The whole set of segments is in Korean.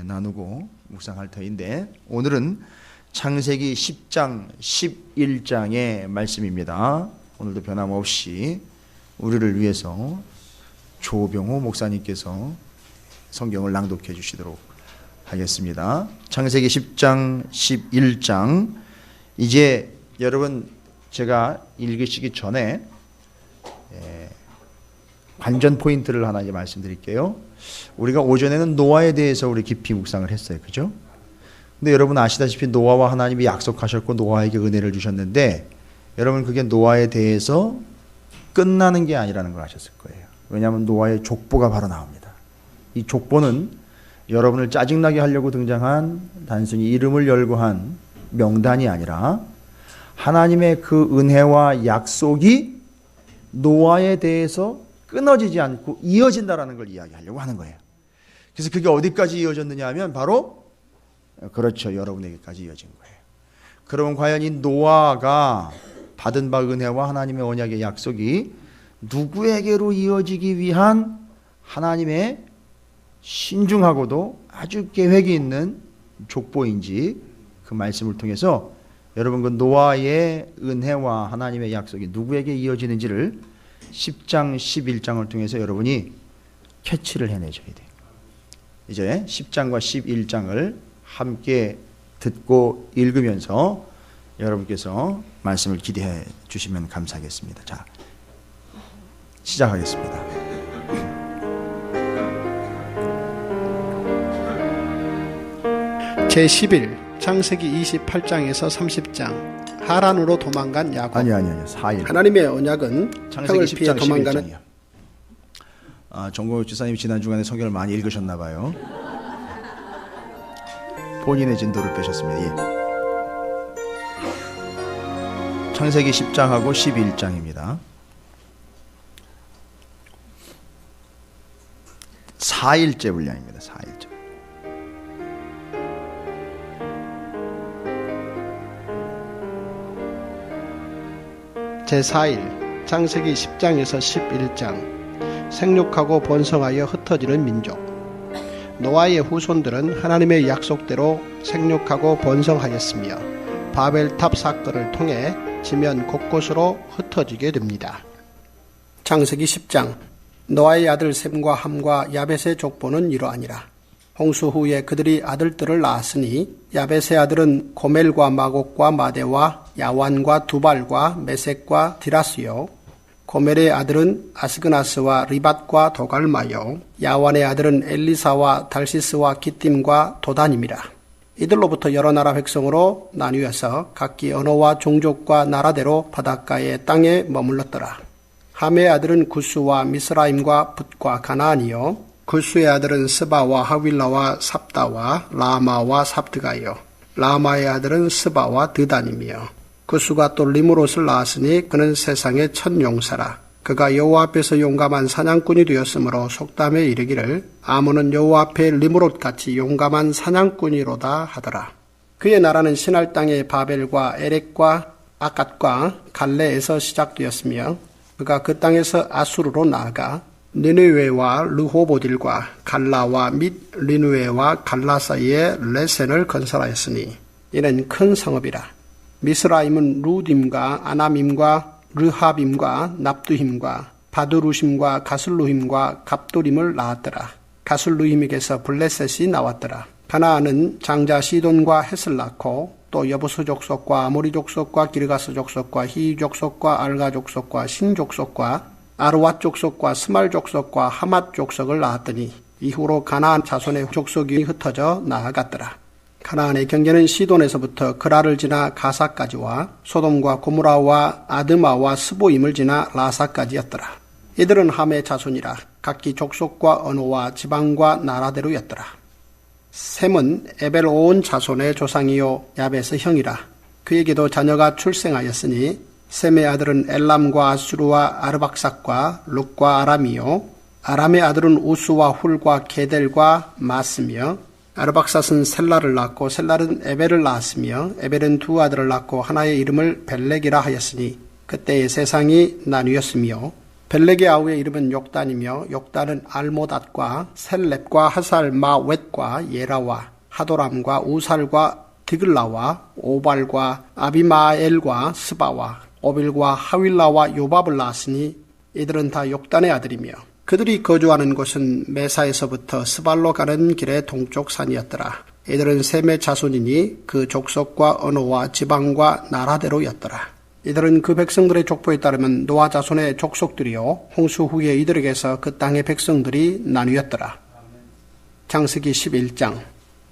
나누고 묵상할 터인데, 오늘은 창세기 10장 11장의 말씀입니다. 오늘도 변함없이 우리를 위해서 조병호 목사님께서 성경을 낭독해 주시도록 하겠습니다. 창세기 10장 11장, 이제 여러분 제가 읽으시기 전에 관전 포인트를 하나 이제 말씀드릴게요. 우리가 오전에는 노아에 대해서 우리 깊이 묵상을 했어요. 그죠? 근데 여러분 아시다시피 노아와 하나님이 약속하셨고 노아에게 은혜를 주셨는데, 여러분 그게 노아에 대해서 끝나는 게 아니라는 걸 아셨을 거예요. 왜냐하면 노아의 족보가 바로 나옵니다. 이 족보는 여러분을 짜증나게 하려고 등장한 단순히 이름을 열고 한 명단이 아니라 하나님의 그 은혜와 약속이 노아에 대해서 끊어지지 않고 이어진다라는 걸 이야기하려고 하는 거예요. 그래서 그게 어디까지 이어졌느냐 하면 바로, 그렇죠, 여러분에게까지 이어진 거예요. 그러면 과연 이 노아가 받은 바 은혜와 하나님의 언약의 약속이 누구에게로 이어지기 위한 하나님의 신중하고도 아주 계획이 있는 족보인지, 그 말씀을 통해서 여러분 그 노아의 은혜와 하나님의 약속이 누구에게 이어지는지를 10장 11장을 통해서 여러분이 캐치를 해내줘야 돼요. 이제 10장과 11장을 함께 듣고 읽으면서 여러분께서 말씀을 기대해 주시면 감사하겠습니다. 자, 시작하겠습니다. 제11 창세기 28장에서 30장. 하란으로 도망간 야곱. 아니요 4일. 하나님의 언약은 창세기 형을 10장 피해 도망가는 11장이요. 정국욱 지사님이 지난 주간에 성경을 많이 읽으셨나 봐요. 본인의 진도를 빼셨습니다. 예. 창세기 10장하고 11장입니다. 4일째 분량입니다. 4일째. 제4일 창세기 10장에서 11장. 생육하고 번성하여 흩어지는 민족. 노아의 후손들은 하나님의 약속대로 생육하고 번성하였으며 바벨탑 사건을 통해 지면 곳곳으로 흩어지게 됩니다. 창세기 10장. 노아의 아들 셈과 함과 야벳의 족보는 이러하니라. 홍수 후에 그들이 아들들을 낳았으니 야벳의 아들은 고멜과 마곡과 마대와 야완과 두발과 메섹과 디라스요. 고멜의 아들은 아스그나스와 리밧과 도갈마요. 야완의 아들은 엘리사와 달시스와 기띔과 도단임이라. 이들로부터 여러 나라 백성으로 나뉘어서 각기 언어와 종족과 나라대로 바닷가의 땅에 머물렀더라. 함의 아들은 구스와 미스라임과 붓과 가나안이요. 구스의 아들은 스바와 하윌라와 삽다와 라마와 삽드가요. 라마의 아들은 스바와 드단이며. 구스가 또 리므롯을 낳았으니 그는 세상의 첫 용사라. 그가 여호와 앞에서 용감한 사냥꾼이 되었으므로 속담에 이르기를 아몬은 여호와 앞에 리므롯같이 용감한 사냥꾼이로다 하더라. 그의 나라는 시날 땅의 바벨과 에렉과 아갓과 갈레에서 시작되었으며 그가 그 땅에서 아수르로 나아가 니느웨와 르호보딜과 갈라와 및 리누웨와 갈라 사이에 레센을 건설하였으니 이는 큰 성읍이라. 미스라임은 루딤과 아남임과 르하빔과 납두힘과 바두루심과 가슬루힘과 갑도림을 낳았더라. 가슬루힘에게서 블레셋이 나왔더라. 가나안은 장자 시돈과 헷을 낳고 또 여부수 족속과 아모리 족속과 기르가스 족속과 히위 족속과 알가 족속과 신 족속과 아르왓 족속과 스말 족속과 하맛 족속을 낳았더니 이후로 가나안 자손의 족속이 흩어져 나아갔더라. 가나안의 경계는 시돈에서부터 그라를 지나 가사까지와 소돔과 고무라와 아드마와 스보임을 지나 라사까지였더라. 이들은 함의 자손이라 각기 족속과 언어와 지방과 나라대로였더라. 셈은 에벨 온 자손의 조상이요 야벳의 형이라. 그에게도 자녀가 출생하였으니 셈의 아들은 엘람과 아수르와 아르박삭과 룩과 아람이요. 아람의 아들은 우스와 훌과 게델과 마스며 아르박삭은 셀라를 낳고 셀라는 에벨을 낳았으며 에벨은 두 아들을 낳고 하나의 이름을 벨렉이라 하였으니 그때의 세상이 나뉘었으며 벨렉의 아우의 이름은 욕단이며 욕단은 알모닷과 셀렙과 하살 마웻과 예라와 하도람과 우살과 디글라와 오발과 아비마엘과 스바와 오빌과 하윌라와 요밥을 낳았으니 이들은 다 욕단의 아들이며 그들이 거주하는 곳은 메사에서부터 스발로 가는 길의 동쪽 산이었더라. 이들은 셈의 자손이니 그 족속과 언어와 지방과 나라대로였더라. 이들은 그 백성들의 족보에 따르면 노아 자손의 족속들이요 홍수 후에 이들에게서 그 땅의 백성들이 나뉘었더라. 창세기 11장.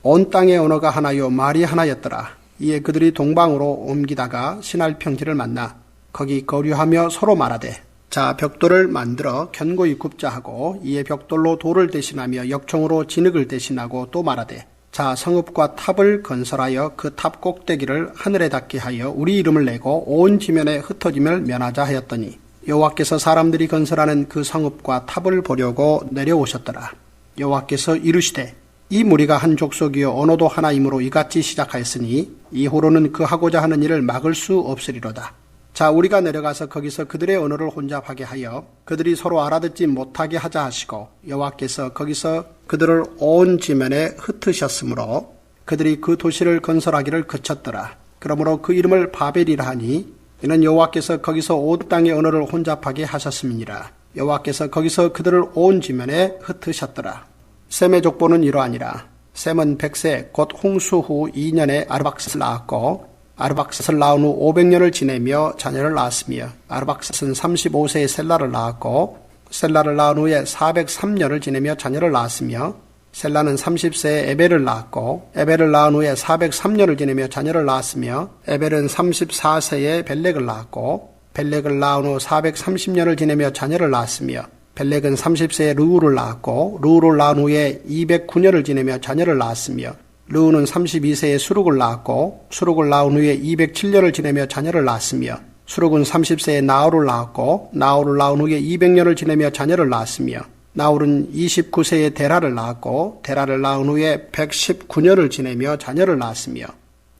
온 땅의 언어가 하나요 말이 하나였더라. 이에 그들이 동방으로 옮기다가 시날 평지를 만나 거기 거류하며 서로 말하되 자 벽돌을 만들어 견고히 굽자 하고 이에 벽돌로 돌을 대신하며 역청으로 진흙을 대신하고 또 말하되 자 성읍과 탑을 건설하여 그 탑 꼭대기를 하늘에 닿게 하여 우리 이름을 내고 온 지면에 흩어짐을 면하자 하였더니 여호와께서 사람들이 건설하는 그 성읍과 탑을 보려고 내려오셨더라. 여호와께서 이르시되 이 무리가 한 족속이요 언어도 하나이므로 이같이 시작하였으니 이후로는 그 하고자 하는 일을 막을 수 없으리로다. 자 우리가 내려가서 거기서 그들의 언어를 혼잡하게 하여 그들이 서로 알아듣지 못하게 하자 하시고 여호와께서 거기서 그들을 온 지면에 흩으셨으므로 그들이 그 도시를 건설하기를 그쳤더라. 그러므로 그 이름을 바벨이라 하니 이는 여호와께서 거기서 온 땅의 언어를 혼잡하게 하셨음이니라. 여호와께서 거기서 그들을 온 지면에 흩으셨더라. 셈의 족보는 이러하니라. 셈은 100세 곧 홍수 후 2년에 아르박스를 낳았고 아르박스를 낳은 후 500년을 지내며 자녀를 낳았으며 아르박스는 35세에 셀라를 낳았고 셀라를 낳은 후에 403년을 지내며 자녀를 낳았으며 셀라는 30세에 에벨을 낳았고 에벨을 낳은 후에 403년을 지내며 자녀를 낳았으며 에벨은 34세에 벨렉을 낳았고 벨렉을 낳은 후 430년을 지내며 자녀를 낳았으며 벨렉은 30세에 르우를 낳았고 르우를 낳은 후에 209년을 지내며 자녀를 낳았으며 르우는 32세에 수룩을 낳았고 수룩을 낳은 후에 207년을 지내며 자녀를 낳았으며 수룩은 30세에 나홀을 낳았고 나홀을 낳은 후에 200년을 지내며 자녀를 낳았으며 나홀은 29세에 데라를 낳았고 데라를 낳은 후에 119년을 지내며 자녀를 낳았으며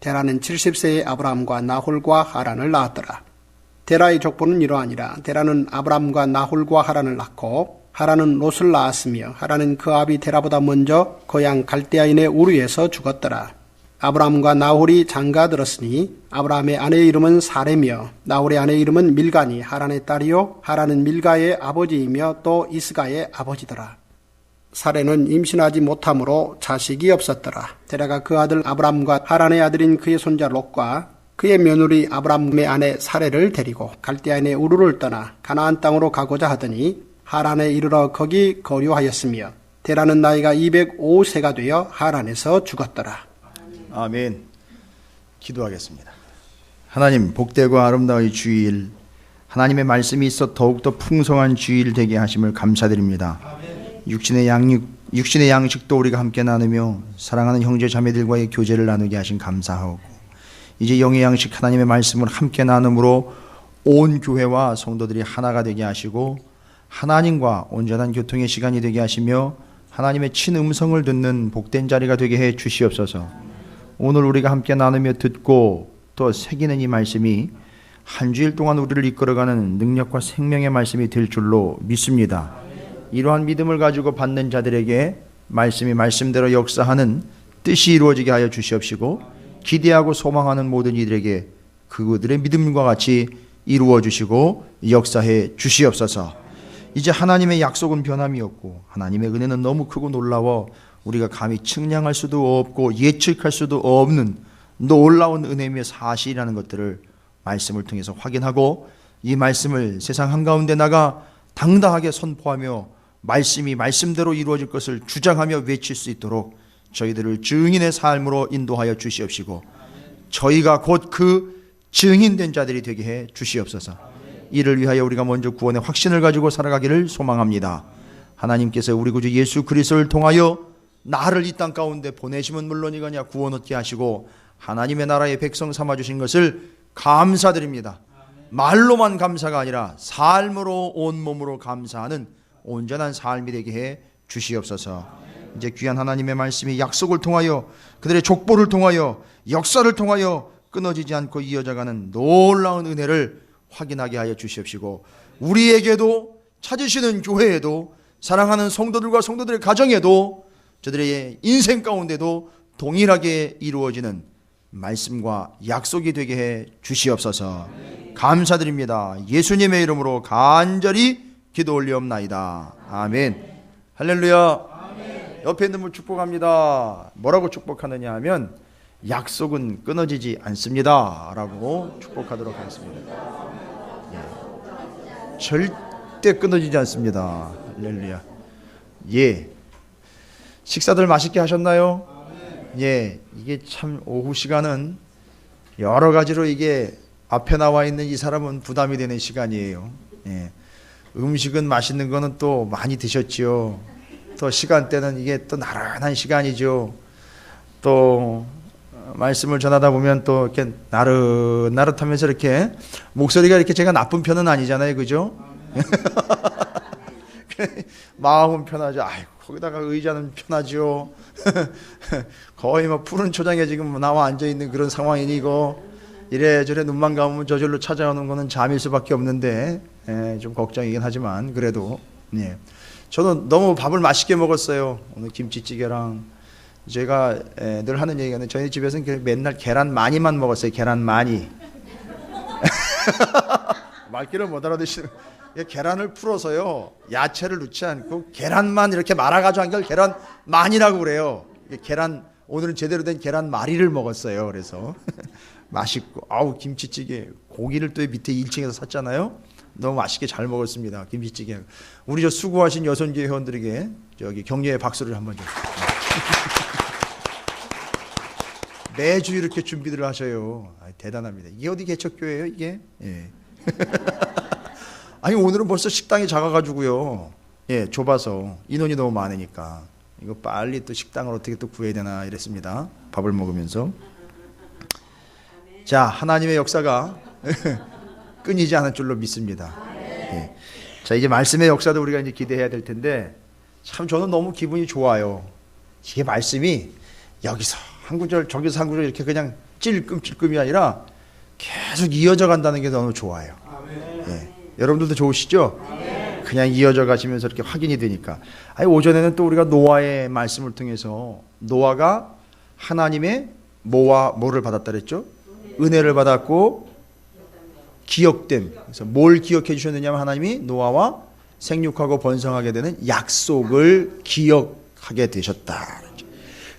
데라는 70세에 아브라함과 나홀과 하란을 낳았더라. 데라의 족보는 이러하니라. 데라는 아브라함과 나홀과 하란을 낳고 하란은 롯을 낳았으며 하란은 그 아비 데라보다 먼저 고향 갈대아인의 우르에서 죽었더라. 아브라함과 나홀이 장가들었으니 아브라함의 아내의 이름은 사레며 나홀의 아내의 이름은 밀가니 하란의 딸이요 하란은 밀가의 아버지이며 또 이스가의 아버지더라. 사레는 임신하지 못함으로 자식이 없었더라. 데라가 그 아들 아브라함과 하란의 아들인 그의 손자 롯과 그의 며느리 아브라함의 아내 사레를 데리고 갈대아인의 우르를 떠나 가나안 땅으로 가고자 하더니 하란에 이르러 거기 거류하였으며 데라는 나이가 205세가 되어 하란에서 죽었더라. 아멘. 기도하겠습니다. 하나님 복되고 아름다운 주일 하나님의 말씀이 있어 더욱더 풍성한 주일 되게 하심을 감사드립니다. 육신의 양식도 우리가 함께 나누며 사랑하는 형제 자매들과의 교제를 나누게 하신 감사하고 이제 영의 양식 하나님의 말씀을 함께 나눔으로 온 교회와 성도들이 하나가 되게 하시고 하나님과 온전한 교통의 시간이 되게 하시며 하나님의 친음성을 듣는 복된 자리가 되게 해 주시옵소서. 오늘 우리가 함께 나누며 듣고 또 새기는 이 말씀이 한 주일 동안 우리를 이끌어가는 능력과 생명의 말씀이 될 줄로 믿습니다. 이러한 믿음을 가지고 받는 자들에게 말씀이 말씀대로 역사하는 뜻이 이루어지게 하여 주시옵시고 기대하고 소망하는 모든 이들에게 그들의 믿음과 같이 이루어 주시고 역사해 주시옵소서. 이제 하나님의 약속은 변함이 없고 하나님의 은혜는 너무 크고 놀라워 우리가 감히 측량할 수도 없고 예측할 수도 없는 놀라운 은혜며 사실이라는 것들을 말씀을 통해서 확인하고 이 말씀을 세상 한가운데 나가 당당하게 선포하며 말씀이 말씀대로 이루어질 것을 주장하며 외칠 수 있도록 저희들을 증인의 삶으로 인도하여 주시옵시고 저희가 곧 그 증인된 자들이 되게 해 주시옵소서. 이를 위하여 우리가 먼저 구원의 확신을 가지고 살아가기를 소망합니다. 하나님께서 우리 구주 예수 그리스도를 통하여 나를 이 땅 가운데 보내심은 물론이거니와 구원 얻게 하시고 하나님의 나라의 백성 삼아주신 것을 감사드립니다. 말로만 감사가 아니라 삶으로 온몸으로 감사하는 온전한 삶이 되게 해 주시옵소서. 이제 귀한 하나님의 말씀이 약속을 통하여 그들의 족보를 통하여 역사를 통하여 끊어지지 않고 이어져가는 놀라운 은혜를 확인하게 하여 주시옵시고 우리에게도 찾으시는 교회에도, 사랑하는 성도들과 성도들의 가정에도, 저들의 인생 가운데도 동일하게 이루어지는 말씀과 약속이 되게 해 주시옵소서. 감사드립니다. 예수님의 이름으로 간절히 기도 올리옵나이다. 아멘. 할렐루야. 옆에 있는 분 축복합니다. 뭐라고 축복하느냐 하면 약속은 끊어지지 않습니다 라고 축복하도록 하겠습니다. 절대 끊어지지 않습니다. 할렐루야. 예. 식사들 맛있게 하셨나요? 예. 이게 참 오후 시간은 여러 가지로 이게 앞에 나와 있는 이 사람은 부담이 되는 시간이에요. 예. 음식은 맛있는 거는 또 많이 드셨지요. 또 시간대는 이게 또 나른한 시간이죠. 또 말씀을 전하다 보면 또 이렇게 나릇나릇하면서 이렇게 목소리가 이렇게 제가 나쁜 편은 아니잖아요, 그죠? 마음은 편하죠. 아이고, 거기다가 의자는 편하죠. 거의 뭐 푸른 초장에 지금 나와 앉아 있는 그런 상황이니 이거 이래저래 눈만 감으면 저절로 찾아오는 거는 잠일 수밖에 없는데, 좀 걱정이긴 하지만 그래도 예. 저는 너무 밥을 맛있게 먹었어요. 오늘 김치찌개랑 제가 늘 하는 얘기는 저희 집에서는 맨날 계란 많이만 먹었어요. 계란 많이. 말귀를 못 알아듣시는. 계란을 풀어서요. 야채를 넣지 않고 계란만 이렇게 말아가지고 한 걸 계란 많이라고 그래요. 계란 오늘은 제대로 된 계란 말이를 먹었어요. 그래서 맛있고 아우 김치찌개 고기를 또 밑에 1층에서 샀잖아요. 너무 맛있게 잘 먹었습니다. 김치찌개. 우리 저 수고하신 여선교회 회원들에게 저기 격려의 박수를 한번 좀. 매주 이렇게 준비를 하셔요. 대단합니다. 이게 어디 개척교회예요, 이게? 예. 아니 오늘은 벌써 식당이 작아가지고요. 예, 좁아서 인원이 너무 많으니까 이거 빨리 또 식당을 어떻게 또 구해야 되나 이랬습니다. 밥을 먹으면서. 자, 하나님의 역사가 끊이지 않을 줄로 믿습니다. 예. 자, 이제 말씀의 역사도 우리가 이제 기대해야 될 텐데 참 저는 너무 기분이 좋아요. 이게 말씀이 여기서 한 구절 저기서 한 구절 이렇게 그냥 찔끔찔끔이 아니라 계속 이어져 간다는 게 너무 좋아요. 예. 여러분들도 좋으시죠? 그냥 이어져 가시면서 이렇게 확인이 되니까. 아니 오전에는 또 우리가 노아의 말씀을 통해서 노아가 하나님의 뭐를 받았다 그랬죠? 은혜를 받았고 기억됨. 그래서 뭘 기억해 주셨느냐면 하나님이 노아와 생육하고 번성하게 되는 약속을 기억하게 되셨다.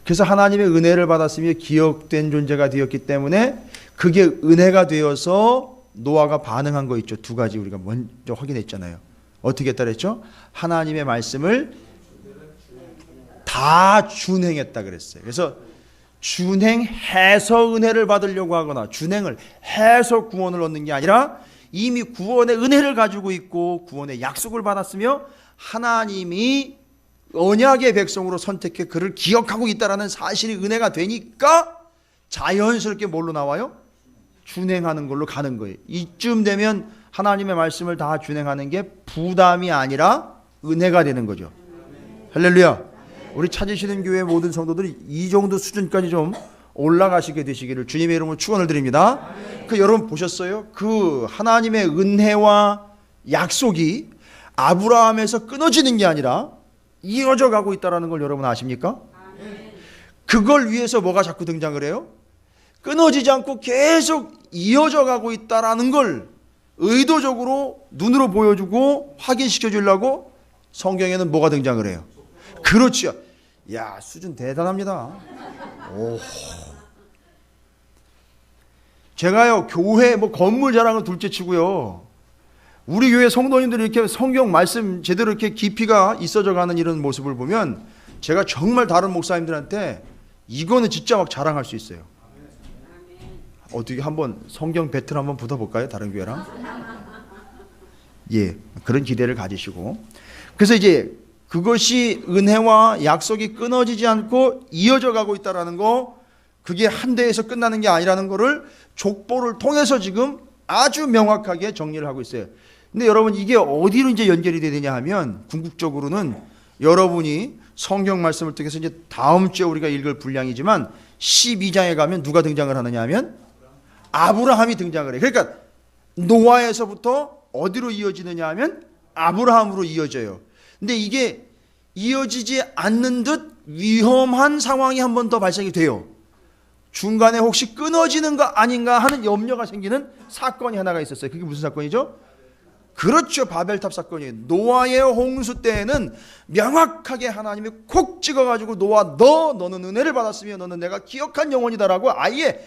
그래서 하나님의 은혜를 받았으며 기억된 존재가 되었기 때문에 그게 은혜가 되어서 노아가 반응한 거 있죠. 두 가지 우리가 먼저 확인했잖아요. 어떻게 했다 그랬죠? 하나님의 말씀을 다 준행했다 그랬어요. 그래서 준행해서 은혜를 받으려고 하거나 준행을 해서 구원을 얻는 게 아니라 이미 구원의 은혜를 가지고 있고 구원의 약속을 받았으며 하나님이 언약의 백성으로 선택해 그를 기억하고 있다라는 사실이 은혜가 되니까 자연스럽게 뭘로 나와요? 준행하는 걸로 가는 거예요. 이쯤 되면 하나님의 말씀을 다 준행하는 게 부담이 아니라 은혜가 되는 거죠. 할렐루야. 우리 찾으시는 교회 모든 성도들이 이 정도 수준까지 좀 올라가시게 되시기를 주님의 이름으로 축원을 드립니다. 그 여러분 보셨어요? 그 하나님의 은혜와 약속이 아브라함에서 끊어지는 게 아니라 이어져 가고 있다는 걸 여러분 아십니까? 그걸 위해서 뭐가 자꾸 등장을 해요? 끊어지지 않고 계속 이어져 가고 있다는 걸 의도적으로 눈으로 보여주고 확인시켜 주려고 성경에는 뭐가 등장을 해요? 그렇죠. 야, 수준 대단합니다. 오. 제가요, 교회 건물 자랑은 둘째 치고요. 우리 교회 성도님들이 이렇게 성경 말씀 제대로 이렇게 깊이가 있어져 가는 이런 모습을 보면 제가 정말 다른 목사님들한테 이거는 진짜 막 자랑할 수 있어요. 어떻게 한번 성경 배틀 한번 붙어볼까요? 다른 교회랑? 예, 그런 기대를 가지시고. 그래서 이제 그것이 은혜와 약속이 끊어지지 않고 이어져 가고 있다는 거, 그게 한 대에서 끝나는 게 아니라는 거를 족보를 통해서 지금 아주 명확하게 정리를 하고 있어요. 근데 여러분 이게 어디로 이제 연결이 되느냐 하면 궁극적으로는 여러분이 성경 말씀을 통해서 이제 다음 주에 우리가 읽을 분량이지만 12장에 가면 누가 등장을 하느냐 하면 아브라함이 등장을 해요. 그러니까 노아에서부터 어디로 이어지느냐 하면 아브라함으로 이어져요. 근데 이게 이어지지 않는 듯 위험한 상황이 한 번 더 발생이 돼요. 중간에 혹시 끊어지는 거 아닌가 하는 염려가 생기는 사건이 하나가 있었어요. 그게 무슨 사건이죠? 그렇죠. 바벨탑 사건이에요. 노아의 홍수 때에는 명확하게 하나님이 콕 찍어가지고 노아 너는 은혜를 받았으며 너는 내가 기억한 영혼이다라고 아예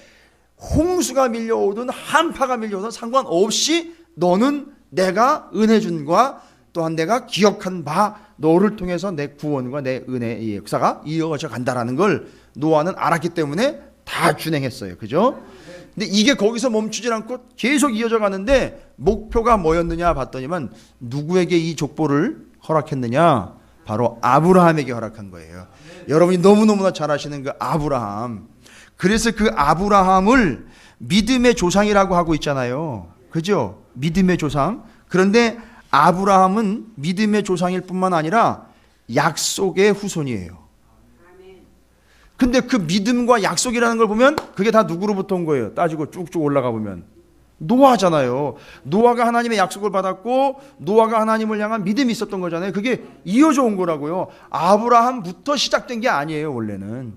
홍수가 밀려오든 한파가 밀려오든 상관없이 너는 내가 은혜 준과 또한 내가 기억한 바 너를 통해서 내 구원과 내 은혜의 역사가 이어져 간다라는 걸 노아는 알았기 때문에 다 준행했어요. 그죠? 근데 이게 거기서 멈추질 않고 계속 이어져 가는데 목표가 뭐였느냐 봤더니만 누구에게 이 족보를 허락했느냐? 바로 아브라함에게 허락한 거예요. 여러분이 너무너무나 잘 아시는 그 아브라함. 그래서 그 아브라함을 믿음의 조상이라고 하고 있잖아요. 그죠? 믿음의 조상. 그런데 아브라함은 믿음의 조상일 뿐만 아니라 약속의 후손이에요. 근데 그 믿음과 약속이라는 걸 보면 그게 다 누구로부터 온 거예요? 따지고 쭉쭉 올라가 보면 노아잖아요. 노아가 하나님의 약속을 받았고 노아가 하나님을 향한 믿음이 있었던 거잖아요. 그게 이어져 온 거라고요. 아브라함부터 시작된 게 아니에요, 원래는.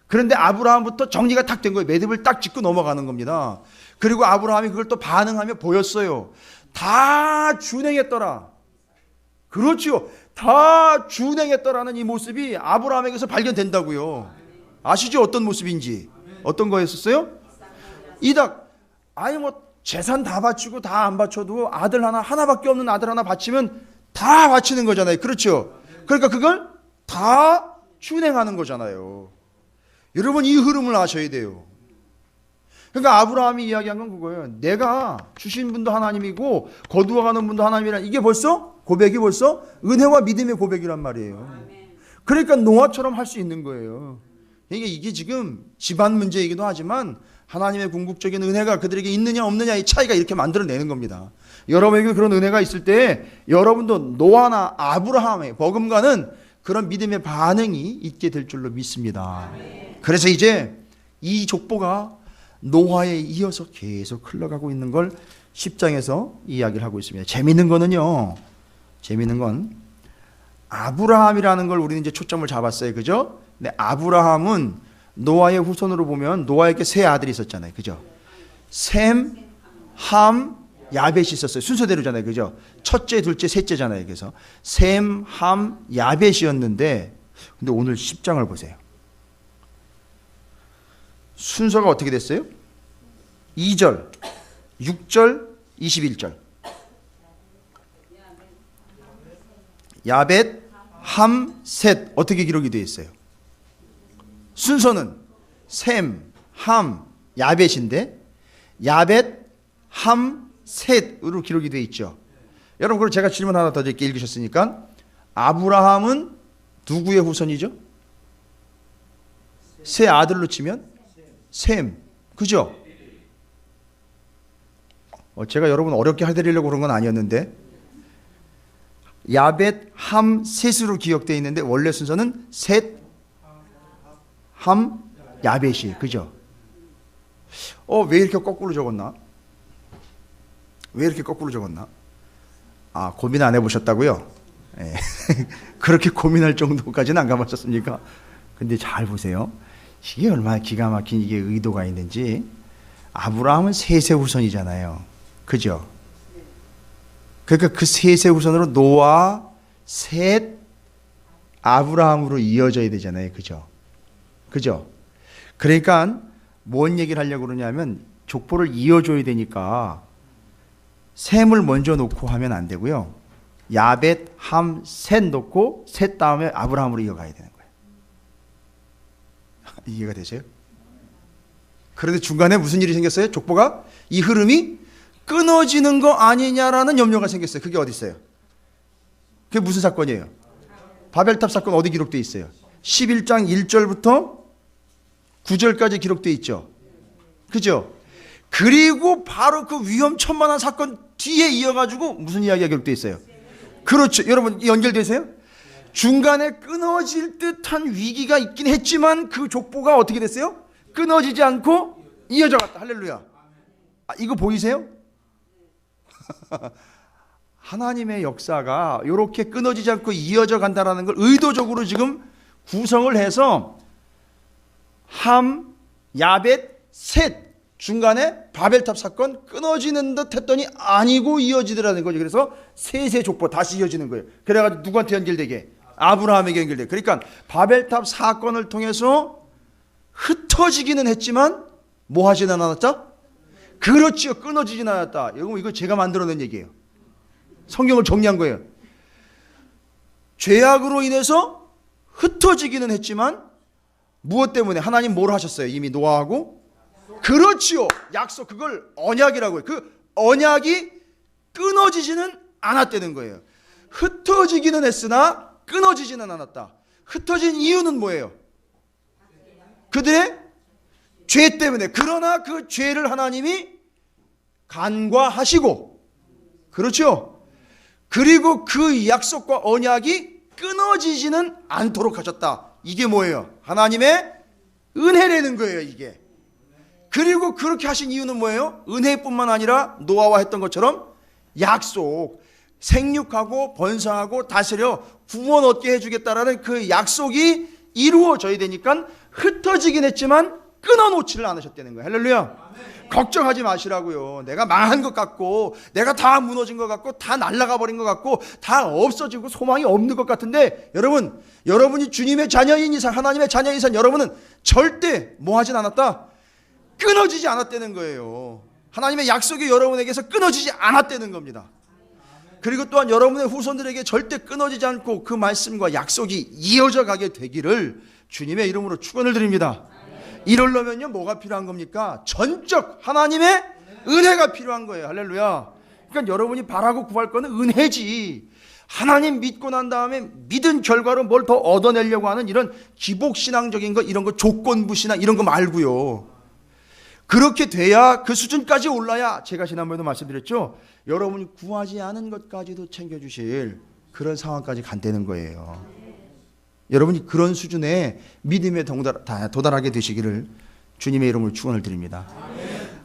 그런데 아브라함부터 정리가 딱 된 거예요. 매듭을 딱 짚고 넘어가는 겁니다. 그리고 아브라함이 그걸 또 반응하며 보였어요. 다 준행했더라. 그렇죠. 다 준행했더라는 이 모습이 아브라함에게서 발견된다고요. 아시죠? 어떤 모습인지. 어떤 거였었어요? 이닥. 아니 뭐 재산 다 바치고 다 안 바쳐도 아들 하나밖에 없는 아들 하나 바치면 다 바치는 거잖아요. 그렇죠? 그러니까 그걸 다 준행하는 거잖아요. 여러분 이 흐름을 아셔야 돼요. 그러니까 아브라함이 이야기한 건 그거예요. 내가 주신 분도 하나님이고 거두어가는 분도 하나님이란 이게 벌써 고백이 벌써 은혜와 믿음의 고백이란 말이에요. 그러니까 노아처럼 할 수 있는 거예요. 이게 지금 집안 문제이기도 하지만 하나님의 궁극적인 은혜가 그들에게 있느냐 없느냐 이 차이가 이렇게 만들어내는 겁니다. 여러분에게 그런 은혜가 있을 때 여러분도 노아나 아브라함의 버금가는 그런 믿음의 반응이 있게 될 줄로 믿습니다. 그래서 이제 이 족보가 노아에 이어서 계속 흘러가고 있는 걸 10장에서 이야기를 하고 있습니다. 재미있는 거는요. 재미있는 건 아브라함이라는 걸 우리는 이제 초점을 잡았어요. 그죠? 근데 아브라함은 노아의 후손으로 보면 노아에게 세 아들이 있었잖아요. 그죠? 셈, 함, 야벳이 있었어요. 순서대로잖아요. 그죠? 첫째, 둘째, 셋째잖아요. 그래서 셈, 함, 야벳이었는데 근데 오늘 10장을 보세요. 순서가 어떻게 됐어요? 2절, 6절, 21절. 야벳, 함, 셋 어떻게 기록이 되어 있어요? 순서는 셈, 함, 야벳인데 야벳, 함, 셋으로 기록이 되어 있죠. 여러분 그럼 제가 질문 하나 더 드릴게 읽으셨으니까 아브라함은 누구의 후손이죠? 세 아들로 치면 셈, 그죠? 제가 여러분 어렵게 해드리려고 그런 건 아니었는데 야벳, 함, 셋으로 기억되어 있는데 원래 순서는 셋, 함, 야벳이 그죠? 왜 이렇게 거꾸로 적었나? 왜 이렇게 거꾸로 적었나? 아, 고민 안 해보셨다고요? 네. 그렇게 고민할 정도까지는 안 가보셨습니까? 근데 잘 보세요. 이게 얼마나 기가 막힌 이게 의도가 있는지. 아브라함은 셋의 후손이잖아요. 그죠? 그러니까 그 셋의 후손으로 노아, 셋, 아브라함으로 이어져야 되잖아요. 그죠? 그죠? 그러니까 뭔 얘기를 하려고 그러냐면 족보를 이어줘야 되니까 셈을 먼저 놓고 하면 안 되고요. 야벳, 함, 셋 놓고 셋 다음에 아브라함으로 이어가야 되는 거예요. 이해가 되세요? 그런데 중간에 무슨 일이 생겼어요? 족보가 이 흐름이 끊어지는 거 아니냐라는 염려가 생겼어요. 그게 어디 있어요? 그게 무슨 사건이에요? 바벨탑 사건 어디 기록되어 있어요? 11장 1절부터 9절까지 기록되어 있죠. 그죠? 그리고 바로 그 위험천만한 사건 뒤에 이어가지고 무슨 이야기가 기록되어 있어요? 그렇죠. 여러분 연결되세요? 중간에 끊어질 듯한 위기가 있긴 했지만 그 족보가 어떻게 됐어요? 끊어지지 않고 이어져 갔다. 할렐루야. 이거 보이세요? 하나님의 역사가 이렇게 끊어지지 않고 이어져 간다는 걸 의도적으로 지금 구성을 해서 함, 야벳, 셋 중간에 바벨탑 사건 끊어지는 듯 했더니 아니고 이어지더라는 거죠. 그래서 셋의 족보 다시 이어지는 거예요. 그래가지고 누구한테 연결되게? 아브라함에게 연결돼. 그러니까 바벨탑 사건을 통해서 흩어지기는 했지만 뭐 하지는 않았다? 그렇지요. 끊어지지는 않았다. 여러분 이거 제가 만들어낸 얘기예요. 성경을 정리한 거예요. 죄악으로 인해서 흩어지기는 했지만 무엇 때문에? 하나님 뭘 하셨어요? 이미 노아하고? 그렇지요. 약속, 그걸 언약이라고 해요. 그 언약이 끊어지지는 않았다는 거예요. 흩어지기는 했으나 끊어지지는 않았다. 흩어진 이유는 뭐예요? 그들의 죄 때문에. 그러나 그 죄를 하나님이 간과하시고, 그렇죠? 그리고 그 약속과 언약이 끊어지지는 않도록 하셨다. 이게 뭐예요? 하나님의 은혜라는 거예요, 이게. 그리고 그렇게 하신 이유는 뭐예요? 은혜뿐만 아니라 노아와 했던 것처럼 약속, 생육하고 번성하고 다스려 구원 얻게 해주겠다라는 그 약속이 이루어져야 되니까 흩어지긴 했지만 끊어놓지를 않으셨다는 거예요. 할렐루야. 걱정하지 마시라고요. 내가 망한 것 같고 내가 다 무너진 것 같고 다 날아가 버린 것 같고 다 없어지고 소망이 없는 것 같은데, 여러분이 주님의 자녀인 이상, 하나님의 자녀인 이상 여러분은 절대 뭐 하진 않았다? 끊어지지 않았다는 거예요. 하나님의 약속이 여러분에게서 끊어지지 않았다는 겁니다. 그리고 또한 여러분의 후손들에게 절대 끊어지지 않고 그 말씀과 약속이 이어져 가게 되기를 주님의 이름으로 축원을 드립니다. 이러려면요 뭐가 필요한 겁니까? 전적 하나님의 은혜가 필요한 거예요. 할렐루야. 그러니까 여러분이 바라고 구할 거는 은혜지, 하나님 믿고 난 다음에 믿은 결과로 뭘 더 얻어내려고 하는 이런 기복신앙적인 거, 이런 거 조건부신앙 이런 거 말고요. 그렇게 돼야, 그 수준까지 올라야 제가 지난번에도 말씀드렸죠, 여러분이 구하지 않은 것까지도 챙겨주실 그런 상황까지 간다는 거예요. 여러분이 그런 수준의 믿음에 도달하게 되시기를 주님의 이름으로 축원을 드립니다.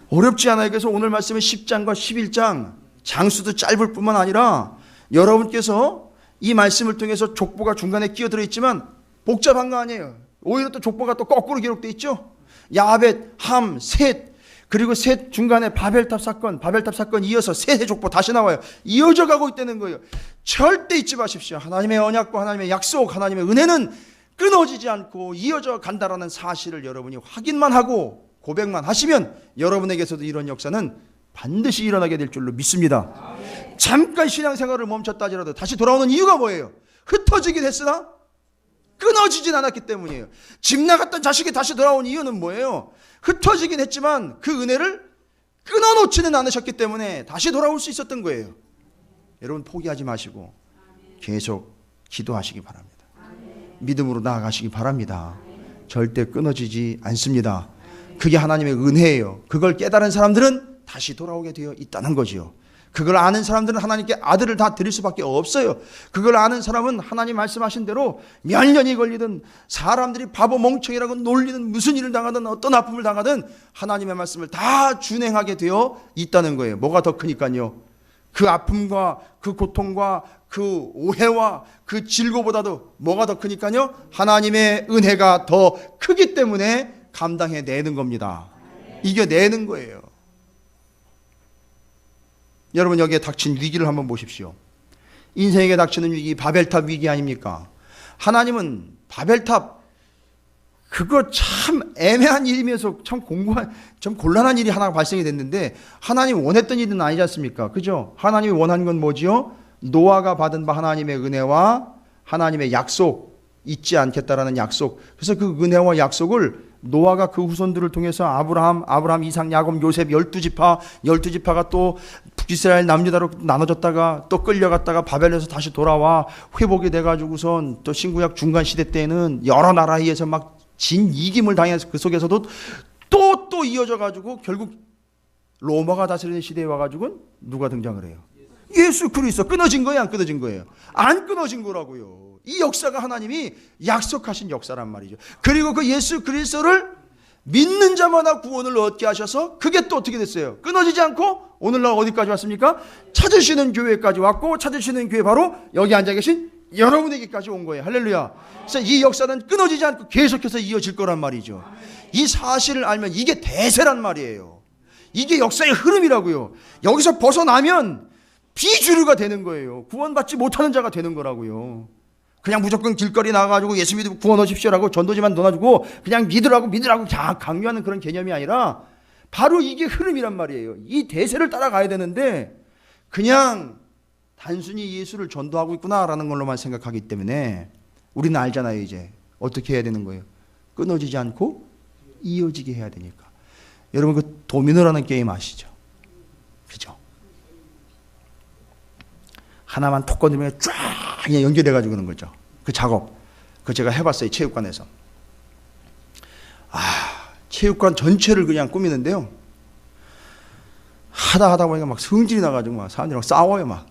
어렵지 않아요. 그래서 오늘 말씀의 10장과 11장 장수도 짧을 뿐만 아니라 여러분께서 이 말씀을 통해서 족보가 중간에 끼어들어 있지만 복잡한 거 아니에요. 오히려 또 족보가 또 거꾸로 기록되어 있죠. 야벳, 함, 셋, 그리고 셋 중간에 바벨탑 사건 이어서 셋의 족보 다시 나와요. 이어져 가고 있다는 거예요. 절대 잊지 마십시오. 하나님의 언약과 하나님의 약속, 하나님의 은혜는 끊어지지 않고 이어져 간다라는 사실을 여러분이 확인만 하고 고백만 하시면 여러분에게서도 이런 역사는 반드시 일어나게 될 줄로 믿습니다. 잠깐 신앙생활을 멈췄다 하더라도 다시 돌아오는 이유가 뭐예요? 흩어지긴 했으나 끊어지진 않았기 때문이에요. 집 나갔던 자식이 다시 돌아온 이유는 뭐예요? 흩어지긴 했지만 그 은혜를 끊어놓지는 않으셨기 때문에 다시 돌아올 수 있었던 거예요. 여러분 포기하지 마시고 계속 기도하시기 바랍니다. 믿음으로 나아가시기 바랍니다. 절대 끊어지지 않습니다. 그게 하나님의 은혜예요. 그걸 깨달은 사람들은 다시 돌아오게 되어 있다는 거지요. 그걸 아는 사람들은 하나님께 아들을 다 드릴 수밖에 없어요. 그걸 아는 사람은 하나님 말씀하신 대로 몇 년이 걸리든, 사람들이 바보 멍청이라고 놀리든, 무슨 일을 당하든, 어떤 아픔을 당하든 하나님의 말씀을 다 준행하게 되어 있다는 거예요. 뭐가 더 크니까요? 그 아픔과 그 고통과 그 오해와 그 질고보다도 뭐가 더 크니까요? 하나님의 은혜가 더 크기 때문에 감당해내는 겁니다. 이겨내는 거예요. 여러분 여기에 닥친 위기를 한번 보십시오. 인생에게 닥치는 위기, 바벨탑 위기 아닙니까? 하나님은 바벨탑, 그거 참 애매한 일이면서 참 곤란한 일이 하나 발생이 됐는데 하나님 원했던 일은 아니지 않습니까? 그죠? 하나님이 원한 건 뭐지요? 노아가 받은 바 하나님의 은혜와 하나님의 약속, 잊지 않겠다라는 약속. 그래서 그 은혜와 약속을 노아가 그 후손들을 통해서 아브라함, 이삭, 야곱, 요셉 12지파가 또 북이스라엘 남유다로 나눠졌다가 또 끌려갔다가 바벨에서 다시 돌아와 회복이 돼가지고선 또 신구약 중간 시대 때는 여러 나라에 의해서 막 진이김을 당해서 그 속에서도 또 이어져 가지고 결국 로마가 다스리는 시대에 와가지고 누가 등장을 해요? 예수 그리스도. 끊어진 거예요, 안 끊어진 거예요? 안 끊어진 거라고요. 이 역사가 하나님이 약속하신 역사란 말이죠. 그리고 그 예수 그리스도를 믿는 자마다 구원을 얻게 하셔서 그게 또 어떻게 됐어요? 끊어지지 않고 오늘날 어디까지 왔습니까? 찾으시는 교회까지 왔고, 찾으시는 교회 바로 여기 앉아 계신 여러분에게까지 온 거예요. 할렐루야. 그래서 이 역사는 끊어지지 않고 계속해서 이어질 거란 말이죠. 이 사실을 알면 이게 대세란 말이에요. 이게 역사의 흐름이라고요. 여기서 벗어나면 비주류가 되는 거예요. 구원받지 못하는 자가 되는 거라고요. 그냥 무조건 길거리 나가가지고 예수 믿고 구원하십시오라고 전도지만 넣어주고 그냥 믿으라고 강요하는 그런 개념이 아니라 바로 이게 흐름이란 말이에요. 이 대세를 따라가야 되는데 그냥 단순히 예수를 전도하고 있구나라는 걸로만 생각하기 때문에 우리는 알잖아요. 이제 어떻게 해야 되는 거예요? 끊어지지 않고 이어지게 해야 되니까. 여러분 그 도미노라는 게임 아시죠? 그죠? 하나만 톡 건드리면 쫙 그냥 연결해가지고 그런 거죠. 그 작업. 그거 제가 해봤어요. 체육관에서. 체육관 전체를 그냥 꾸미는데요. 하다 보니까 막 성질이 나가지고 막 사람들이랑 싸워요. 막.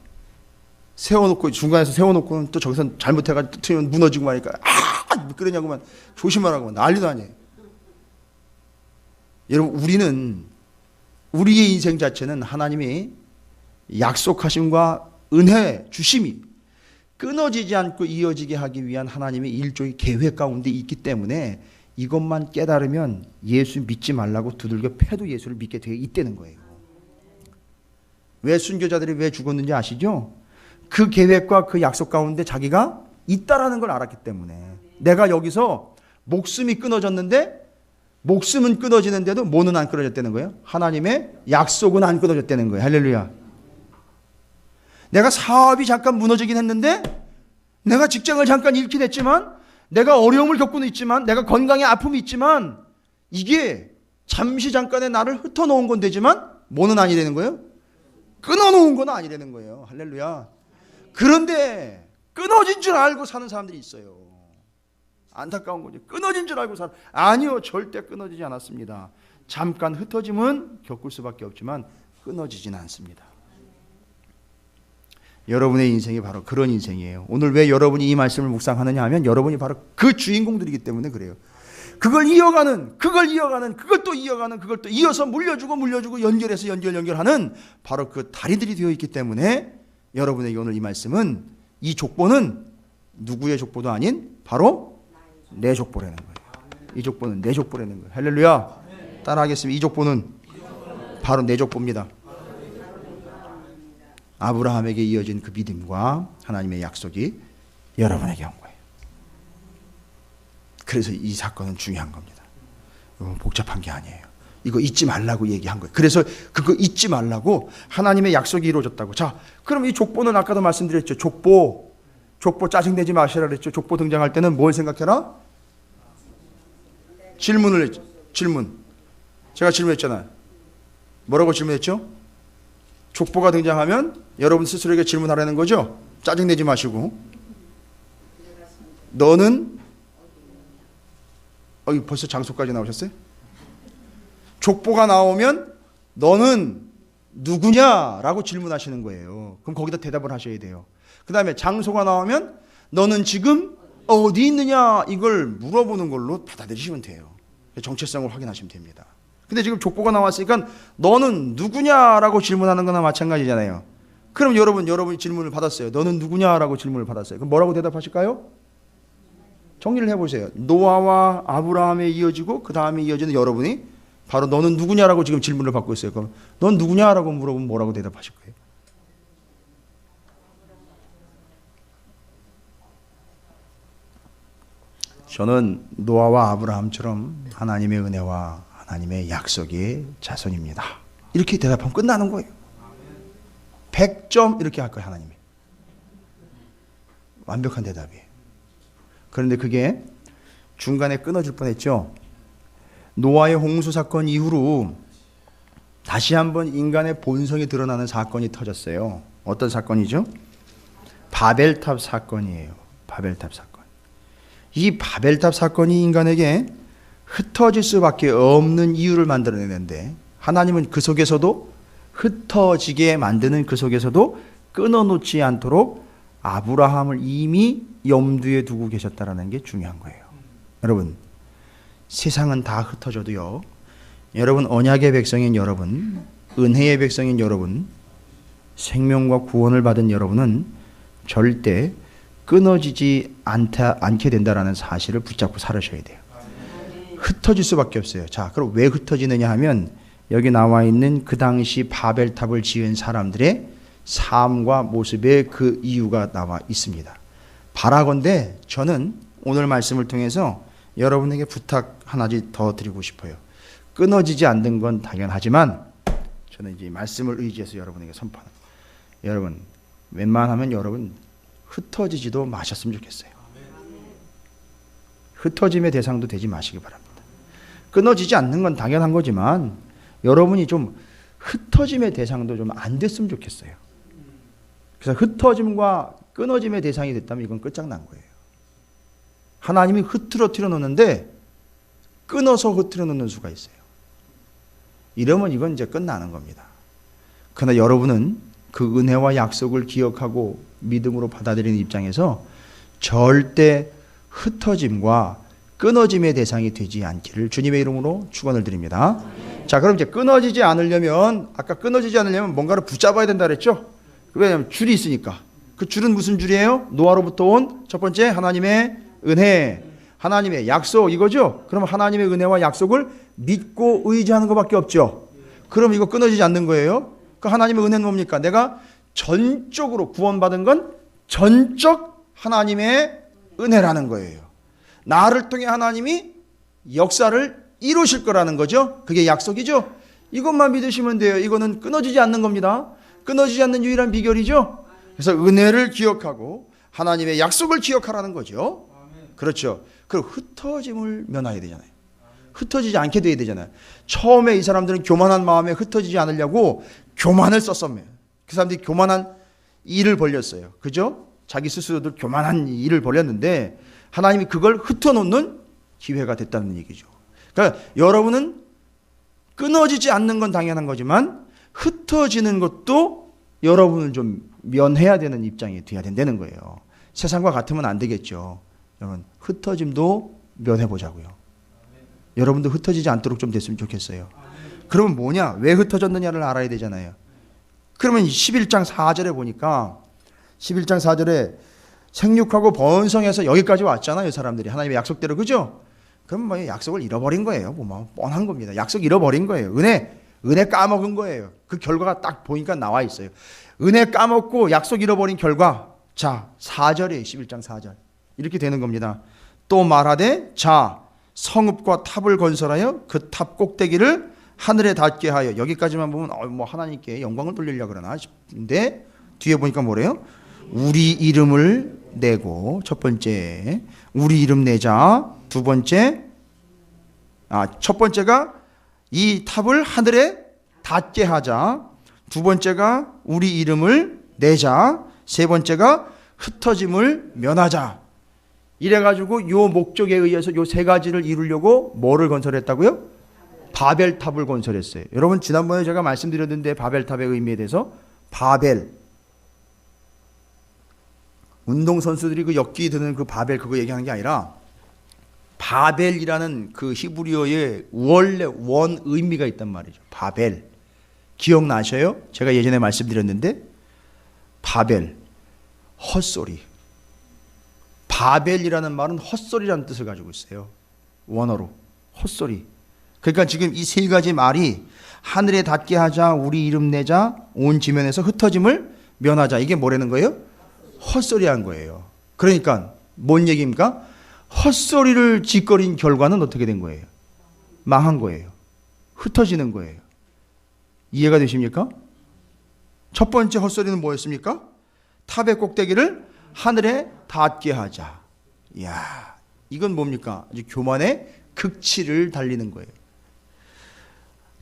세워놓고, 중간에서 세워놓고는 또 저기서 잘못해가지고 틀리면 무너지고 하니까, 왜 그러냐고만 조심하라고 난리도 아니에요. 여러분, 우리의 인생 자체는 하나님이 약속하심과 은혜 주심이 끊어지지 않고 이어지게 하기 위한 하나님의 일종의 계획 가운데 있기 때문에 이것만 깨달으면 예수 믿지 말라고 두들겨 패도 예수를 믿게 되어 있다는 거예요. 왜 순교자들이 왜 죽었는지 아시죠? 그 계획과 그 약속 가운데 자기가 있다라는 걸 알았기 때문에. 내가 여기서 목숨이 끊어졌는데 목숨은 끊어지는데도 뭐는 안 끊어졌다는 거예요? 하나님의 약속은 안 끊어졌다는 거예요. 할렐루야. 내가 사업이 잠깐 무너지긴 했는데, 내가 직장을 잠깐 잃긴 했지만, 내가 어려움을 겪고는 있지만, 내가 건강에 아픔이 있지만, 이게 잠시 잠깐의 나를 흩어놓은 건 되지만 뭐는 아니라는 거예요? 끊어놓은 건 아니라는 거예요. 할렐루야. 그런데 끊어진 줄 알고 사는 사람들이 있어요. 안타까운 거죠. 끊어진 줄 알고 아니요, 절대 끊어지지 않았습니다. 잠깐 흩어짐은 겪을 수밖에 없지만 끊어지진 않습니다. 여러분의 인생이 바로 그런 인생이에요. 오늘 왜 여러분이 이 말씀을 묵상하느냐 하면 여러분이 바로 그 주인공들이기 때문에 그래요. 그걸 이어가는, 그걸 또 이어가는, 그걸 또 이어서 물려주고 연결해서 연결하는 바로 그 다리들이 되어 있기 때문에 여러분에게 오늘 이 말씀은, 이 족보는 누구의 족보도 아닌 바로 내 족보라는 거예요. 이 족보는 내 족보라는 거예요. 할렐루야. 따라하겠습니다. 이 족보는 바로 내 족보입니다. 아브라함에게 이어진 그 믿음과 하나님의 약속이 여러분에게 온 거예요. 그래서 이 사건은 중요한 겁니다. 복잡한 게 아니에요. 이거 잊지 말라고 얘기한 거예요. 그래서 그거 잊지 말라고 하나님의 약속이 이루어졌다고. 자, 그럼 이 족보는 아까도 말씀드렸죠. 족보 짜증내지 마시라 그랬죠. 족보 등장할 때는 뭘 생각해라? 질문을 했죠. 질문. 제가 질문했잖아요. 뭐라고 질문했죠? 족보가 등장하면 여러분 스스로에게 질문하라는 거죠. 짜증내지 마시고. 너는 벌써 장소까지 나오셨어요? 족보가 나오면 너는 누구냐라고 질문하시는 거예요. 그럼 거기다 대답을 하셔야 돼요. 그 다음에 장소가 나오면 너는 지금 어디 있느냐 이걸 물어보는 걸로 받아들이시면 돼요. 정체성을 확인하시면 됩니다. 근데 지금 족보가 나왔으니까 너는 누구냐라고 질문하는 거나 마찬가지잖아요. 그럼 여러분이 질문을 받았어요. 너는 누구냐라고 질문을 받았어요. 그럼 뭐라고 대답하실까요? 정리를 해보세요. 노아와 아브라함에 이어지고 그 다음에 이어지는 여러분이 바로 너는 누구냐라고 지금 질문을 받고 있어요. 그럼 넌 누구냐라고 물어보면 뭐라고 대답하실 거예요? 저는 노아와 아브라함처럼 하나님의 은혜와 하나님의 약속의 자손입니다. 이렇게 대답하면 끝나는 거예요. 100점 이렇게 할 거예요. 하나님이. 완벽한 대답이에요. 그런데 그게 중간에 끊어질 뻔했죠. 노아의 홍수 사건 이후로 다시 한번 인간의 본성이 드러나는 사건이 터졌어요. 어떤 사건이죠? 바벨탑 사건이에요. 바벨탑 사건. 이 바벨탑 사건이 인간에게 흩어질 수밖에 없는 이유를 만들어내는데, 하나님은 그 속에서도 흩어지게 만드는 그 속에서도 끊어놓지 않도록 아브라함을 이미 염두에 두고 계셨다는 게 중요한 거예요. 여러분, 세상은 다 흩어져도요, 여러분 언약의 백성인 여러분, 은혜의 백성인 여러분, 생명과 구원을 받은 여러분은 절대 끊어지지 않게 된다라는 사실을 붙잡고 살으셔야 돼요. 흩어질 수밖에 없어요. 자, 그럼 왜 흩어지느냐 하면 여기 나와 있는 그 당시 바벨탑을 지은 사람들의 삶과 모습에 그 이유가 나와 있습니다. 바라건대 저는 오늘 말씀을 통해서 여러분에게 부탁 하나씩 더 드리고 싶어요. 끊어지지 않는 건 당연하지만 저는 이제 말씀을 의지해서 여러분에게 선포합니다. 여러분, 웬만하면 여러분 흩어지지도 마셨으면 좋겠어요. 흩어짐의 대상도 되지 마시기 바랍니다. 끊어지지 않는 건 당연한 거지만 여러분이 좀 흩어짐의 대상도 좀 안 됐으면 좋겠어요. 그래서 흩어짐과 끊어짐의 대상이 됐다면 이건 끝장난 거예요. 하나님이 흐트러뜨려 놓는데 끊어서 흐트러 놓는 수가 있어요. 이러면 이건 이제 끝나는 겁니다. 그러나 여러분은 그 은혜와 약속을 기억하고 믿음으로 받아들이는 입장에서 절대 흩어짐과 끊어짐의 대상이 되지 않기를 주님의 이름으로 축원을 드립니다. 자, 그럼 이제 끊어지지 않으려면 아까 끊어지지 않으려면 뭔가를 붙잡아야 된다 그랬죠? 왜냐하면 줄이 있으니까. 그 줄은 무슨 줄이에요? 노아로부터 온 첫 번째 하나님의 은혜, 하나님의 약속 이거죠? 그럼 하나님의 은혜와 약속을 믿고 의지하는 것밖에 없죠. 그럼 이거 끊어지지 않는 거예요. 그 하나님의 은혜는 뭡니까? 내가 전적으로 구원받은 건 전적 하나님의 은혜라는 거예요. 나를 통해 하나님이 역사를 이루실 거라는 거죠. 그게 약속이죠. 이것만 믿으시면 돼요. 이거는 끊어지지 않는 겁니다. 끊어지지 않는 유일한 비결이죠. 그래서 은혜를 기억하고 하나님의 약속을 기억하라는 거죠. 그렇죠. 그리고 흩어짐을 면해야 되잖아요. 흩어지지 않게 돼야 되잖아요. 처음에 이 사람들은 교만한 마음에 흩어지지 않으려고 교만을 썼었어요. 그 사람들이 교만한 일을 벌였어요. 그죠? 자기 스스로도 교만한 일을 벌였는데 하나님이 그걸 흩어놓는 기회가 됐다는 얘기죠. 그러니까 여러분은 끊어지지 않는 건 당연한 거지만 흩어지는 것도 여러분은 좀 면해야 되는 입장이 돼야 된다는 거예요. 세상과 같으면 안 되겠죠. 여러분, 흩어짐도 면해보자고요. 여러분도 흩어지지 않도록 좀 됐으면 좋겠어요. 그러면 뭐냐? 왜 흩어졌느냐를 알아야 되잖아요. 그러면 11장 4절에 보니까 11장 4절에 생육하고 번성해서 여기까지 왔잖아요. 사람들이 하나님의 약속대로. 그죠? 그럼 뭐 약속을 잃어버린 거예요. 뭐 뻔한 겁니다. 약속 잃어버린 거예요. 은혜 까먹은 거예요. 그 결과가 딱 보니까 나와 있어요. 은혜 까먹고 약속 잃어버린 결과. 자, 4절이에요. 11장 4절. 이렇게 되는 겁니다. 또 말하되 자 성읍과 탑을 건설하여 그 탑 꼭대기를 하늘에 닿게 하여. 여기까지만 보면 뭐 하나님께 영광을 돌리려고 그러나 싶은데 뒤에 보니까 뭐래요? 우리 이름을 내고. 첫 번째 우리 이름 내자. 두 번째 첫 번째가 이 탑을 하늘에 닿게 하자. 두 번째가 우리 이름을 내자. 세 번째가 흩어짐을 면하자. 이래가지고 요 목적에 의해서 요 세 가지를 이루려고 뭐를 건설했다고요? 바벨탑을 건설했어요. 여러분 지난번에 제가 말씀드렸는데 바벨탑의 의미에 대해서 바벨 운동선수들이 그 역기 드는 그 바벨 그거 얘기하는 게 아니라 바벨이라는 그 히브리어의 원래 원 의미가 있단 말이죠. 바벨 기억나셔요? 제가 예전에 말씀드렸는데 바벨 헛소리. 바벨이라는 말은 헛소리라는 뜻을 가지고 있어요. 원어로 헛소리. 그러니까 지금 이 세 가지 말이 하늘에 닿게 하자, 우리 이름 내자, 온 지면에서 흩어짐을 면하자. 이게 뭐라는 거예요? 헛소리한 거예요. 그러니까 뭔 얘기입니까? 헛소리를 짓거린 결과는 어떻게 된 거예요? 망한 거예요. 흩어지는 거예요. 이해가 되십니까? 첫 번째 헛소리는 뭐였습니까? 탑의 꼭대기를 하늘에 닿게 하자. 이야, 이건 뭡니까? 아주 교만의 극치를 달리는 거예요.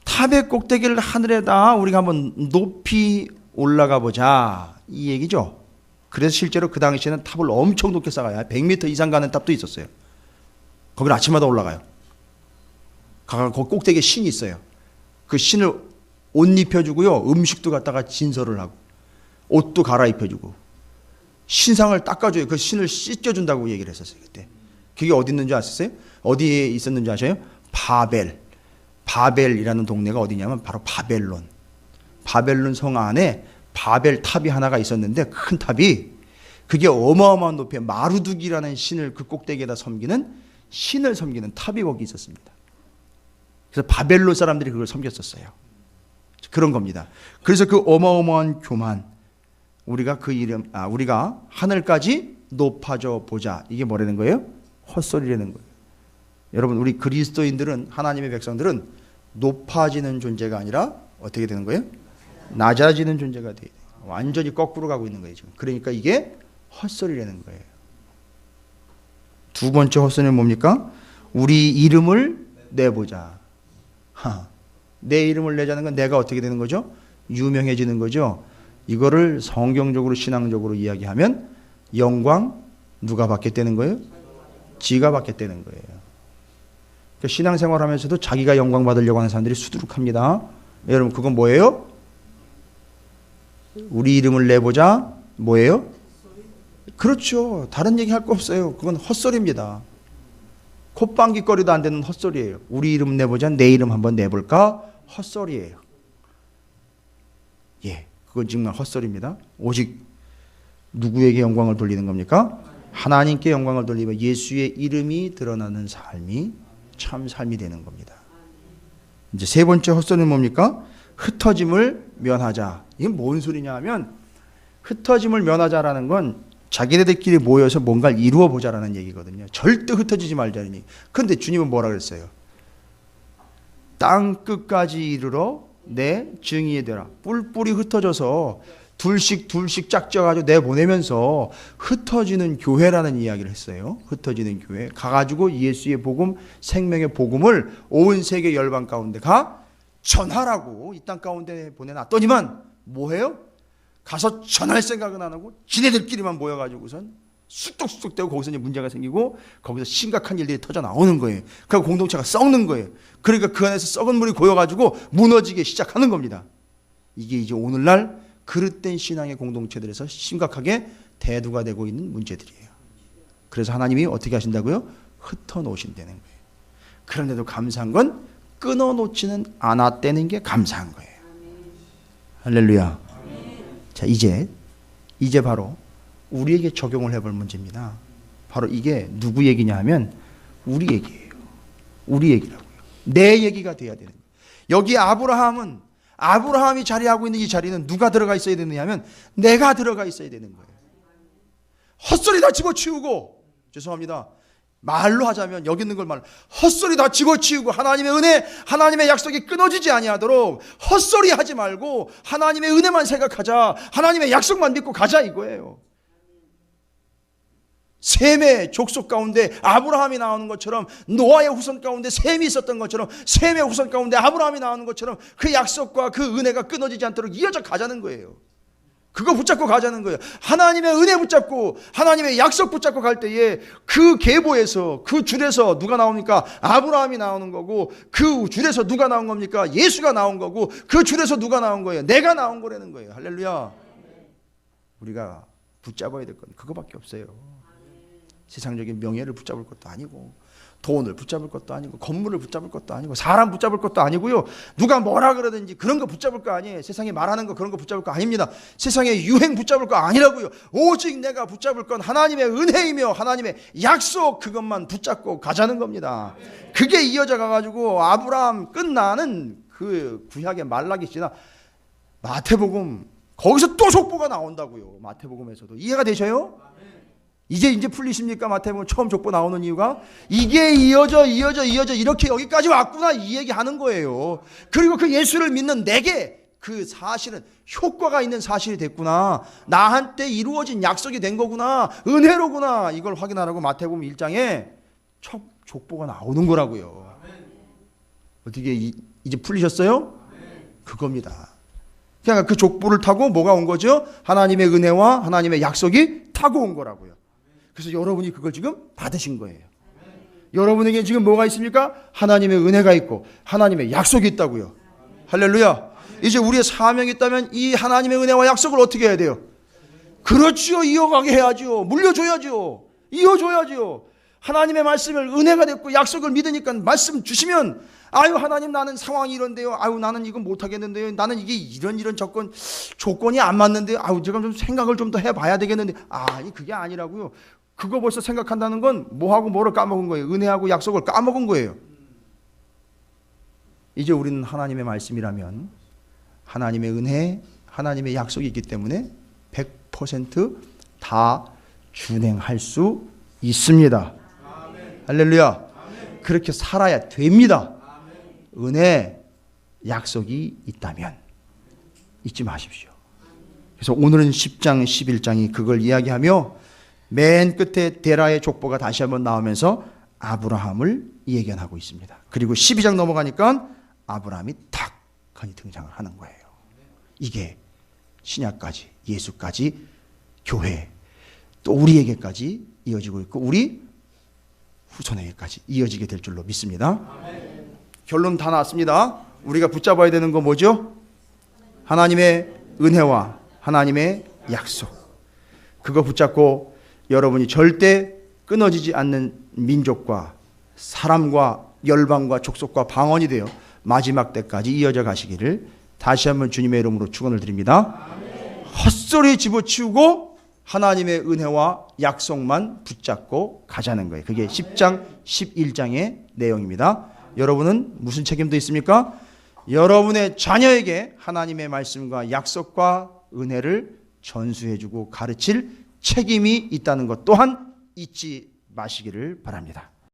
탑의 꼭대기를 하늘에 닿아 우리가 한번 높이 올라가 보자. 이 얘기죠. 그래서 실제로 그 당시에는 탑을 엄청 높게 쌓아야 100m 이상 가는 탑도 있었어요. 거기를 아침마다 올라가요. 그 꼭대기에 신이 있어요. 그 신을 옷 입혀주고요. 음식도 갖다가 진설을 하고 옷도 갈아입혀주고 신상을 닦아줘요. 그 신을 씻겨준다고 얘기를 했었어요. 그때. 그게 어디 있는 줄 아셨어요? 어디에 있었는지 아셔요? 바벨이라는 동네가 어디냐면 바로 바벨론. 바벨론 성 안에 바벨 탑이 하나가 있었는데 큰 탑이 그게 어마어마한 높이에 마루둑이라는 신을 그 꼭대기에다 섬기는 신을 섬기는 탑이 거기 있었습니다. 그래서 바벨론 사람들이 그걸 섬겼었어요. 그런 겁니다. 그래서 그 어마어마한 교만 우리가 하늘까지 높아져 보자. 이게 뭐라는 거예요? 헛소리라는 거예요. 여러분 우리 그리스도인들은 하나님의 백성들은 높아지는 존재가 아니라 어떻게 되는 거예요? 낮아지는 존재가 돼요. 완전히 거꾸로 가고 있는 거예요 지금. 그러니까 이게 헛소리라는 거예요. 두 번째 헛소리는 뭡니까? 우리 이름을 내보자. 내 이름을 내자는 건 내가 어떻게 되는 거죠? 유명해지는 거죠. 이거를 성경적으로 신앙적으로 이야기하면 영광 누가 받겠다는 거예요? 지가 받겠다는 거예요. 그러니까 신앙생활하면서도 자기가 영광 받으려고 하는 사람들이 수두룩합니다. 여러분 그건 뭐예요? 우리 이름을 내보자. 뭐예요? 그렇죠. 다른 얘기 할 거 없어요. 그건 헛소리입니다. 콧방귀거리도 안 되는 헛소리예요. 우리 이름 내보자. 내 이름 한번 내볼까? 헛소리예요. 예, 그건 정말 헛소리입니다. 오직 누구에게 영광을 돌리는 겁니까? 하나님께 영광을 돌리면 예수의 이름이 드러나는 삶이 참 삶이 되는 겁니다. 이제 세 번째 헛소리는 뭡니까? 흩어짐을 면하자. 이게 뭔 소리냐 하면 흩어짐을 면하자라는 건 자기네들끼리 모여서 뭔가를 이루어 보자라는 얘기거든요. 절대 흩어지지 말자는 얘기. 그런데 주님은 뭐라 그랬어요? 땅 끝까지 이르러 내 증인이 되라. 뿔뿔이 흩어져서 둘씩 짝져가지고 내보내면서 흩어지는 교회라는 이야기를 했어요. 흩어지는 교회. 가가지고 예수의 복음, 생명의 복음을 온 세계 열방 가운데 가 전하라고 이 땅 가운데 보내놨더니만 뭐해요? 가서 전할 생각은 안 하고 지네들끼리만 모여가지고선 쑥덕쑥덕대고 거기서 이제 문제가 생기고 거기서 심각한 일들이 터져 나오는 거예요. 그리고 공동체가 썩는 거예요. 그러니까 그 안에서 썩은 물이 고여가지고 무너지기 시작하는 겁니다. 이게 이제 오늘날 그릇된 신앙의 공동체들에서 심각하게 대두가 되고 있는 문제들이에요. 그래서 하나님이 어떻게 하신다고요? 흩어놓으신다는 거예요. 그런데도 감사한 건 끊어놓지는 않았다는 게 감사한 거예요. 할렐루야. 자, 이제 바로 우리에게 적용을 해볼 문제입니다. 바로 이게 누구 얘기냐 하면 우리 얘기예요. 우리 얘기라고요. 내 얘기가 돼야 되는 거예요. 여기 아브라함이 자리하고 있는 이 자리는 누가 들어가 있어야 되느냐 하면 내가 들어가 있어야 되는 거예요. 헛소리 다 집어치우고, 죄송합니다, 말로 하자면 여기 있는 걸 말로 헛소리 다 집어치우고 하나님의 은혜, 하나님의 약속이 끊어지지 아니하도록 헛소리 하지 말고 하나님의 은혜만 생각하자, 하나님의 약속만 믿고 가자 이거예요. 셈의 족속 가운데 아브라함이 나오는 것처럼, 노아의 후손 가운데 셈이 있었던 것처럼, 셈의 후손 가운데 아브라함이 나오는 것처럼 그 약속과 그 은혜가 끊어지지 않도록 이어져 가자는 거예요. 그거 붙잡고 가자는 거예요. 하나님의 은혜 붙잡고 하나님의 약속 붙잡고 갈 때에 그 계보에서, 그 줄에서 누가 나옵니까? 아브라함이 나오는 거고, 그 줄에서 누가 나온 겁니까? 예수가 나온 거고, 그 줄에서 누가 나온 거예요? 내가 나온 거라는 거예요. 할렐루야. 우리가 붙잡아야 될 건 그거밖에 없어요. 세상적인 명예를 붙잡을 것도 아니고, 돈을 붙잡을 것도 아니고, 건물을 붙잡을 것도 아니고, 사람 붙잡을 것도 아니고요. 누가 뭐라 그러든지 그런 거 붙잡을 거 아니에요. 세상에 말하는 거 그런 거 붙잡을 거 아닙니다. 세상에 유행 붙잡을 거 아니라고요. 오직 내가 붙잡을 건 하나님의 은혜이며 하나님의 약속, 그것만 붙잡고 가자는 겁니다. 그게 이어져 가가지고 아브라함 끝나는 그 구약의 말라기 지나 마태복음, 거기서 또 족보가 나온다고요. 마태복음에서도. 이해가 되셔요? 이제 풀리십니까? 마태복음 처음 족보 나오는 이유가 이게 이어져 이렇게 여기까지 왔구나, 이 얘기하는 거예요. 그리고 그 예수를 믿는 내게 그 사실은 효과가 있는 사실이 됐구나, 나한테 이루어진 약속이 된 거구나, 은혜로구나, 이걸 확인하라고 마태복음 1장에 첫 족보가 나오는 거라고요. 어떻게 이제 풀리셨어요? 그겁니다. 그러니까 그 족보를 타고 뭐가 온 거죠? 하나님의 은혜와 하나님의 약속이 타고 온 거라고요. 그래서 여러분이 그걸 지금 받으신 거예요. 여러분에게 지금 뭐가 있습니까? 하나님의 은혜가 있고 하나님의 약속이 있다고요. 할렐루야. 이제 우리의 사명이 있다면 이 하나님의 은혜와 약속을 어떻게 해야 돼요? 그렇죠. 이어가게 해야죠. 물려줘야죠. 이어줘야죠. 하나님의 말씀을, 은혜가 됐고 약속을 믿으니까 말씀 주시면 아유 하나님 나는 상황이 이런데요. 아유 나는 이거 못하겠는데요. 나는 이게 이런 조건이 안 맞는데 아유 제가 좀 생각을 좀 더 해봐야 되겠는데 아니 그게 아니라고요. 그거 벌써 생각한다는 건 뭐하고 뭐를 까먹은 거예요. 은혜하고 약속을 까먹은 거예요. 이제 우리는 하나님의 말씀이라면 하나님의 은혜, 하나님의 약속이 있기 때문에 100% 준행할 수 있습니다. 아멘. 할렐루야. 아멘. 그렇게 살아야 됩니다. 아멘. 은혜, 약속이 있다면 잊지 마십시오. 그래서 오늘은 10장, 11장이 그걸 이야기하며 맨 끝에 데라의 족보가 다시 한번 나오면서 아브라함을 예견하고 있습니다. 그리고 12장 넘어가니까 아브라함이 탁 하니 등장을 하는 거예요. 이게 신약까지, 예수까지, 교회, 또 우리에게까지 이어지고 있고 우리 후손에게까지 이어지게 될 줄로 믿습니다. 아멘. 결론 다 나왔습니다. 우리가 붙잡아야 되는 거 뭐죠? 하나님의 은혜와 하나님의 약속. 그거 붙잡고 여러분이 절대 끊어지지 않는 민족과 사람과 열방과 족속과 방언이 되어 마지막 때까지 이어져 가시기를 다시 한번 주님의 이름으로 축원을 드립니다. 아멘. 헛소리 집어치우고 하나님의 은혜와 약속만 붙잡고 가자는 거예요. 그게 10장, 11장의 내용입니다. 여러분은 무슨 책임도 있습니까? 여러분의 자녀에게 하나님의 말씀과 약속과 은혜를 전수해주고 가르칠 책임이 있다는 것 또한 잊지 마시기를 바랍니다.